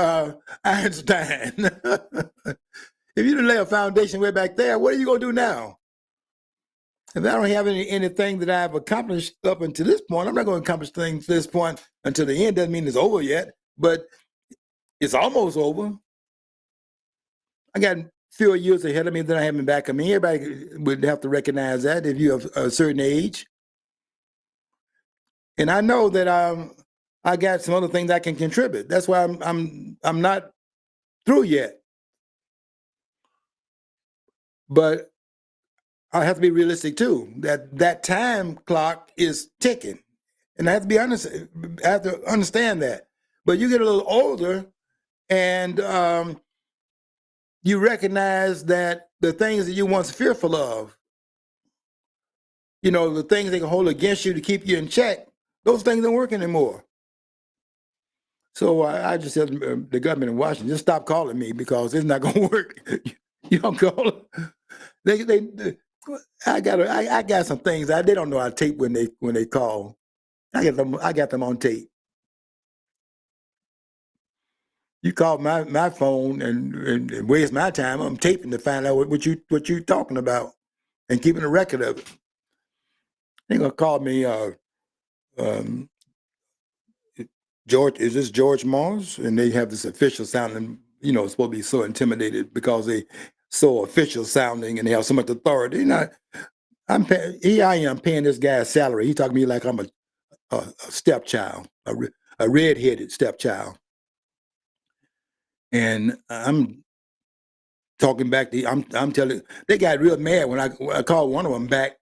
Einstein. If you didn't lay a foundation way back there, what are you going to do now? If I don't have anything that I've accomplished up until this point, I'm not going to accomplish things to this point until the end. Doesn't mean it's over yet, but it's almost over. I got fewer years ahead of me than I have in back of me. Everybody would have to recognize that if you have a certain age. And I know that I got some other things I can contribute. That's why I'm not through yet. But I have to be realistic too. That time clock is ticking, and I have to be honest. I have to understand that. But you get a little older, and you recognize that the things that you once fearful of, you know, the things they can hold against you to keep you in check, those things don't work anymore. So I just said the government in Washington, just stop calling me because it's not going to work. You don't call them. I got some things they don't know how to tape when they call. I got them on tape. You call my phone and waste my time. I'm taping to find out what you talking about and keeping a record of it. They're gonna call me George. Is this George Mars? And they have this official sounding. You know, it's supposed to be so intimidated because they so official sounding and they have so much authority. Here I am paying this guy a salary. He talking to me like I'm a stepchild, a red-headed stepchild. And I'm talking back to I'm telling they got real mad when I called one of them back.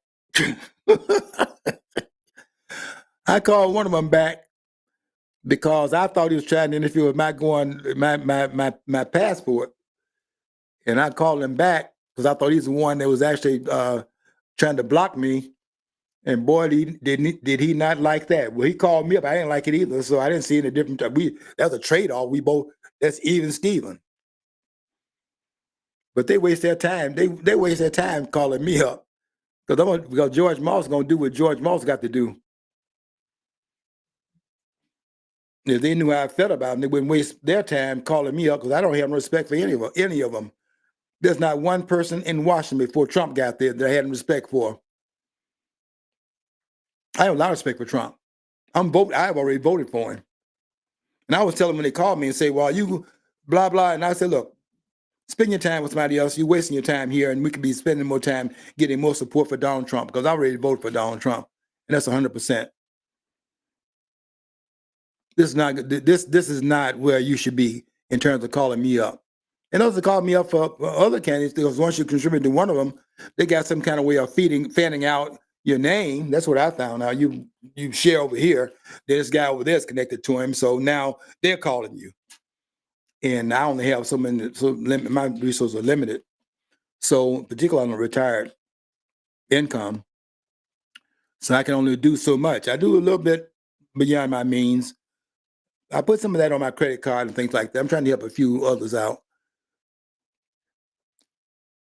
I called one of them back because I thought he was trying to interfere with my passport. And I called him back because I thought he's the one that was actually trying to block me. And boy, did he not like that. Well, he called me up. I didn't like it either. So I didn't see any difference. That's a trade-off. That's even Steven. But they waste their time. They waste their time calling me up. Because George Moss is going to do what George Moss got to do. If they knew how I felt about them, they wouldn't waste their time calling me up because I don't have no respect for any of them. There's not one person in Washington before Trump got there that I had respect for. I have a lot of respect for Trump. I've already voted for him. And I was telling them when they called me and say, well, you blah, blah. And I said, look, spend your time with somebody else. You're wasting your time here. And we could be spending more time getting more support for Donald Trump because I already voted for Donald Trump. And that's 100%. This is not where you should be in terms of calling me up. And those that called me up for other candidates, because once you contribute to one of them, they got some kind of way of fanning out your name. That's what I found out. You share over here, this guy over there is connected to him, so now they're calling you. And I only have my resources are limited. So particularly on a retired income, so I can only do so much. I do a little bit beyond my means. I put some of that on my credit card and things like that. I'm trying to help a few others out.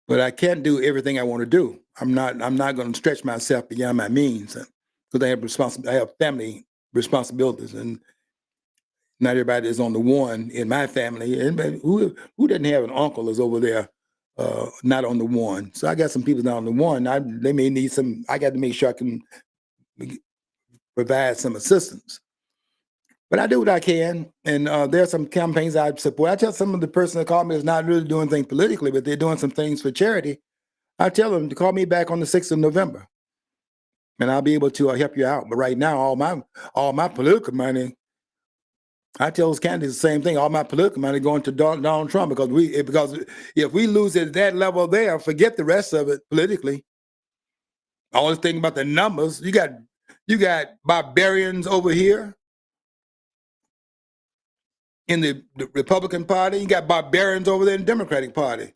But I can't do everything I want to do. I'm not going to stretch myself beyond my means because I have family responsibilities, and not everybody is on the one in my family. Anybody who doesn't have an uncle is over there, not on the one. So I got some people not on the one. They may need some. I got to make sure I can provide some assistance. But I do what I can, and there are some campaigns I support. I tell some of the person that called me is not really doing things politically, but they're doing some things for charity. I tell them to call me back on the 6th of November, and I'll be able to help you out. But right now, all my political money, I tell those candidates the same thing. All my political money going to Donald Trump because if we lose it at that level there, forget the rest of it politically. I always think about the numbers. You got barbarians over here in the Republican Party. You got barbarians over there in the Democratic Party.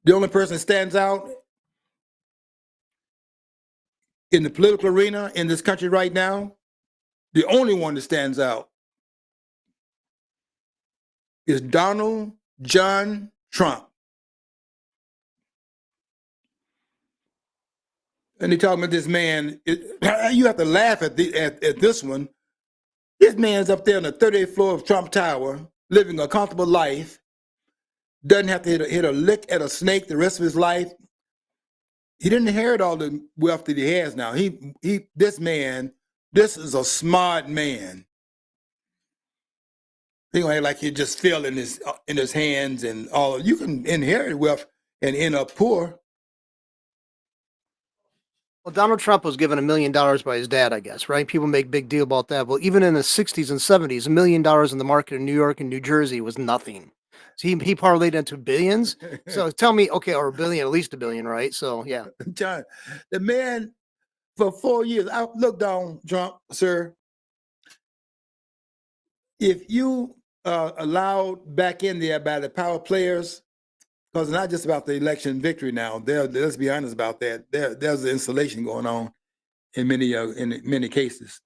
The only person that stands out in the political arena in this country right now, the only one that stands out is Donald John Trump. And they talking about this man. You have to laugh at this one. This man's up there on the 38th floor of Trump Tower, living a comfortable life. Doesn't have to hit a lick at a snake the rest of his life. He didn't inherit all the wealth that he has now. This is a smart man. He gonna act like he just fell in his hands and all. You can inherit wealth and end up poor. Well, Donald Trump was given $1 million by his dad, I guess, right? People make big deal about that. Well, even in the 60s and 70s, $1 million in the market in New York and New Jersey was nothing. So he parlayed into billions. So tell me, okay, or a billion, at least $1 billion, right? So yeah. John, the man for 4 years. I look down, Trump, sir. If you allowed back in there by the power players, because it's not just about the election victory now. Let's be honest about that. There's an installation going on in many cases.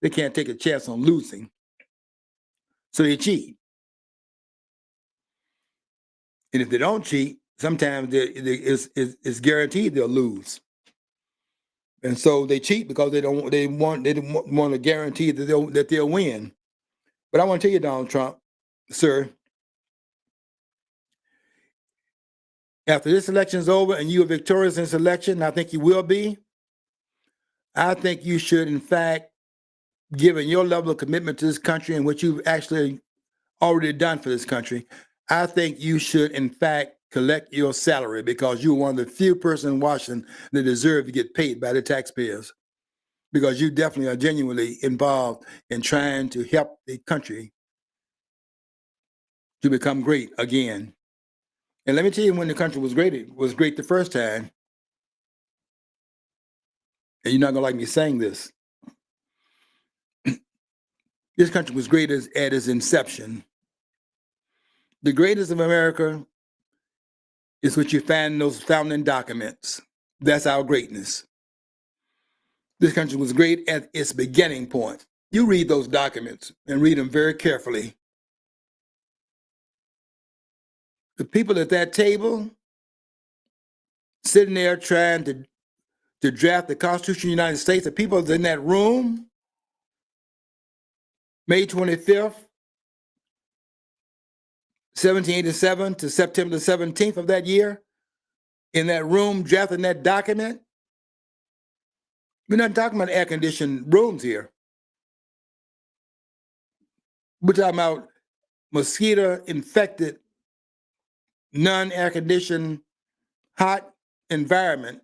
They can't take a chance on losing, so they cheat. And if they don't cheat, sometimes it's guaranteed they'll lose. And so they cheat because they don't want to guarantee that they'll win. But I want to tell you, Donald Trump, sir, after this election is over and you are victorious in this election, and I think you will be, I think you should, in fact, given your level of commitment to this country and what you've actually already done for this country, I think you should, in fact, collect your salary because you're one of the few persons in Washington that deserve to get paid by the taxpayers, because you definitely are genuinely involved in trying to help the country to become great again. And let me tell you, when the country was great, it was great the first time. And you're not going to like me saying this. This country was great at its inception. The greatest of America is what you find in those founding documents. That's our greatness. This country was great at its beginning point. You read those documents and read them very carefully. The people at that table, sitting there trying to draft the Constitution of the United States, the people in that room, May 25th, 1787 to September the 17th of that year, in that room drafting that document. We're not talking about air-conditioned rooms here. We're talking about mosquito-infected, non-air-conditioned, hot environment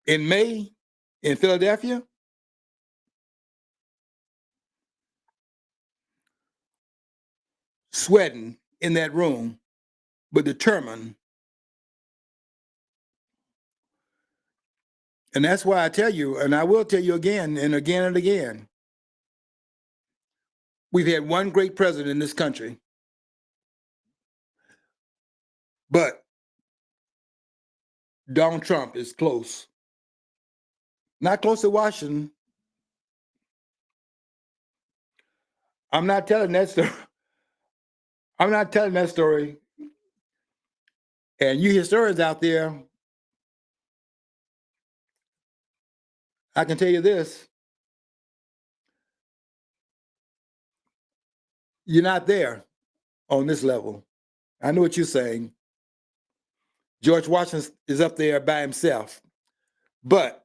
in May in Philadelphia. Sweating in that room, but determined. And that's why I tell you, and I will tell you again and again and again, we've had one great president in this country, but Donald Trump is close. Not close to Washington. I'm not telling that story. I'm not telling that story. And you historians out there, I can tell you this. You're not there on this level. I know what you're saying. George Washington is up there by himself, but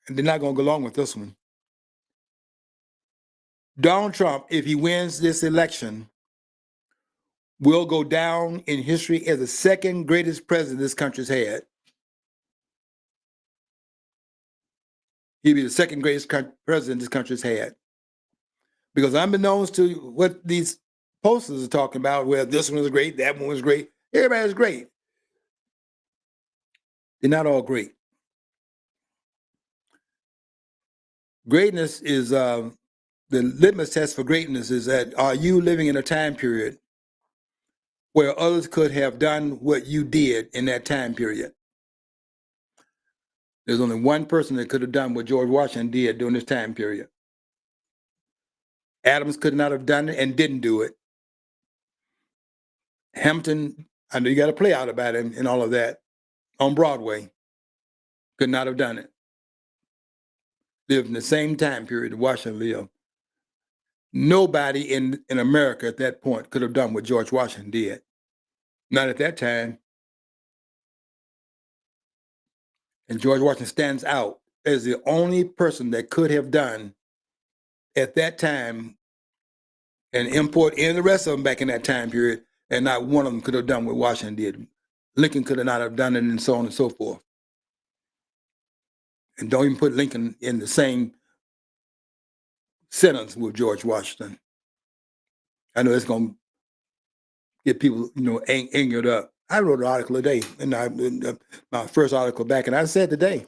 they're not going to go along with this one. Donald Trump, if he wins this election, will go down in history as the second greatest president this country's had. He'll be the second greatest president this country's had. Because unbeknownst to what these posters are talking about, well, this one was great, that one was great, everybody's great. They're not all great. Greatness is, the litmus test for greatness is that, are you living in a time period where others could have done what you did in that time period? There's only one person that could have done what George Washington did during this time period. Adams could not have done it and didn't do it. Hampton, I know you got a play out about him and all of that on Broadway. Could not have done it. Lived in the same time period that Washington lived. Nobody in America at that point could have done what George Washington did. Not at that time. And George Washington stands out as the only person that could have done at that time and import in the rest of them back in that time period, and not one of them could have done what Washington did. Lincoln could have not have done it, and so on and so forth. And don't even put Lincoln in the same sentence with George Washington. I know it's going to get people, angered up. I wrote an article today, and my first article back, and I said today,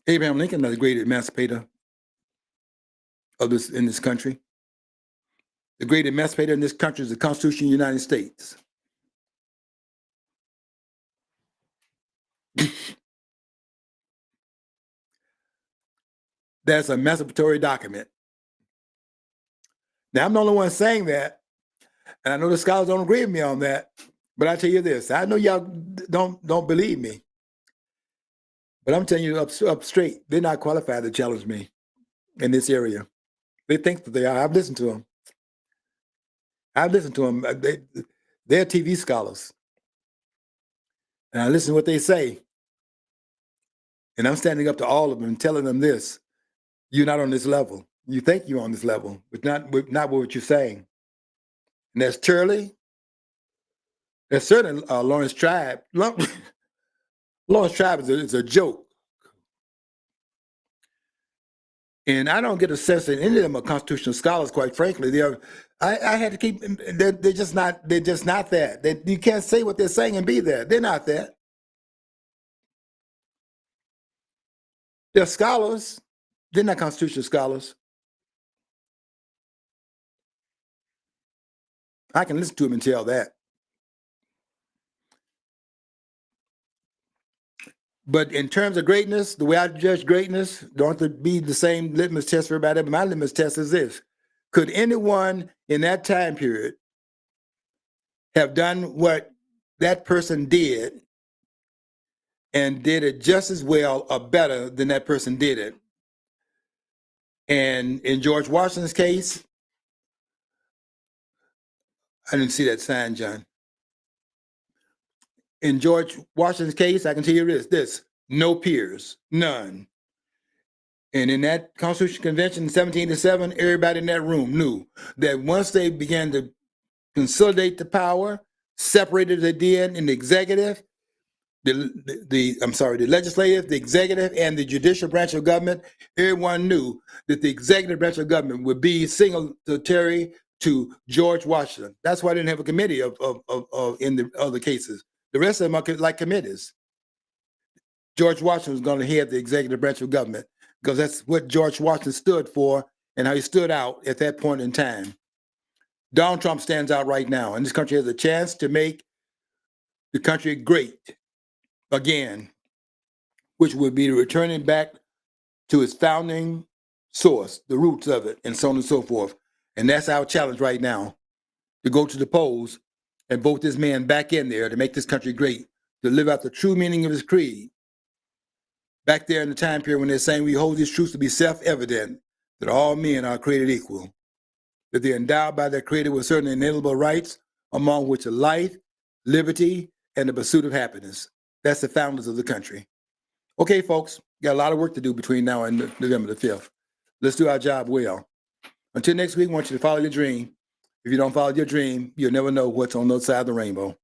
Abraham Lincoln is the great emancipator in this country. The great emancipator in this country is the Constitution of the United States. That's a emancipatory document. Now, I'm the only one saying that, and I know the scholars don't agree with me on that, but I tell you this, I know y'all don't believe me, but I'm telling you up straight, they're not qualified to challenge me in this area. They think that they are. I've listened to them. They're TV scholars. And I listen to what they say. And I'm standing up to all of them and telling them this. You're not on this level. You think you're on this level, but not what you're saying. And that's Turley. There's certainly Lawrence Tribe. Lawrence Tribe is a joke. And I don't get a sense that any of them are constitutional scholars, quite frankly. I had to keep, they're just not that. You can't say what they're saying and be that. They're not that. They're scholars. They're not constitutional scholars. I can listen to them and tell that. But in terms of greatness, the way I judge greatness, don't have to be the same litmus test for everybody, but my litmus test is this. Could anyone in that time period have done what that person did and did it just as well or better than that person did it? And in George Washington's case, I didn't see that sign, John. In George Washington's case, I can tell you this, no peers, none. And in that Constitutional Convention in 1787, everybody in that room knew that once they began to consolidate the power, separated they did in the executive, the legislative, the executive, and the judicial branch of government, everyone knew that the executive branch of government would be signatory to George Washington. That's why I didn't have a committee of in the other cases. The rest of them are like committees. George Washington was going to head the executive branch of government because that's what George Washington stood for and how he stood out at that point in time. Donald Trump stands out right now, and this country has a chance to make the country great again, which would be returning back to its founding source, the roots of it, and so on and so forth. And that's our challenge right now, to go to the polls and vote this man back in there to make this country great, to live out the true meaning of his creed. Back there in the time period when they're saying we hold these truths to be self-evident, that all men are created equal, that they're endowed by their creator with certain inalienable rights, among which are life, liberty, and the pursuit of happiness. That's the founders of the country. Okay, folks, got a lot of work to do between now and November the 5th. Let's do our job well. Until next week, I want you to follow your dream. If you don't follow your dream, you'll never know what's on the other side of the rainbow.